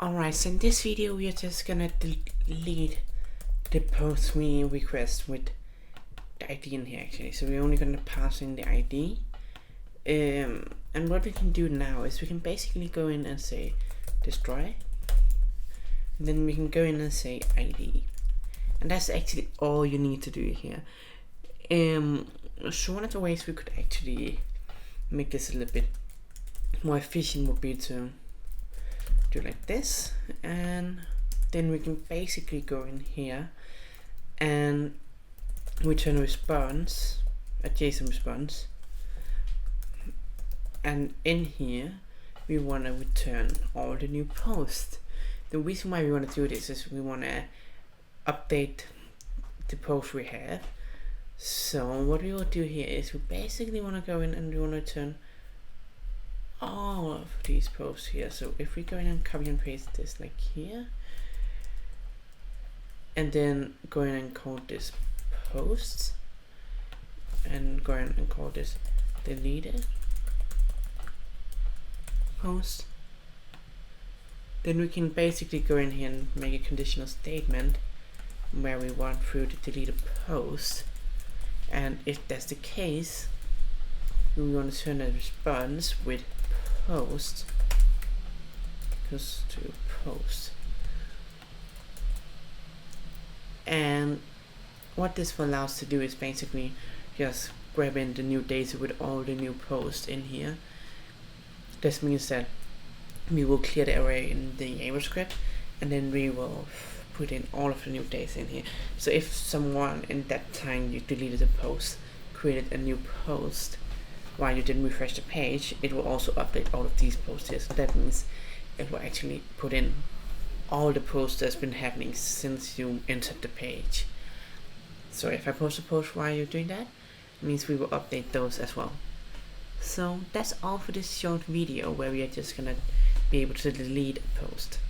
Alright, so in this video we are just gonna delete the post we request with the ID in here actually. So we're only gonna pass in the ID. And what we can do now is we can basically go in and say destroy. And then we can go in and say ID. And that's actually all you need to do here. So one of the ways we could actually make this a little bit more efficient would be to do like this, and then we can basically go in here and return a response, a JSON response, and in here we want to return all the new posts. The reason why we want to do this is we want to update the post we have. So what we will do here is we basically want to go in and we want to return all of these posts here. So if we go in and copy and paste this like here, and then go in and call this posts, and go in and call this deleted post, then we can basically go in here and make a conditional statement where we want through the deleted post, and if that's the case, we want to turn a response with post goes to post. And what this will allow us to do is basically just grab in the new data with all the new posts in here. This means that we will clear the array in the YAML script, and then we will put in all of the new data in here. So if someone in that time you deleted a post created a new post while you didn't refresh the page, it will also update all of these posts here. So that means it will actually put in all the posts that's been happening since you entered the page. So if I post a post while you're doing that, it means we will update those as well. So that's all for this short video where we are just gonna be able to delete a post.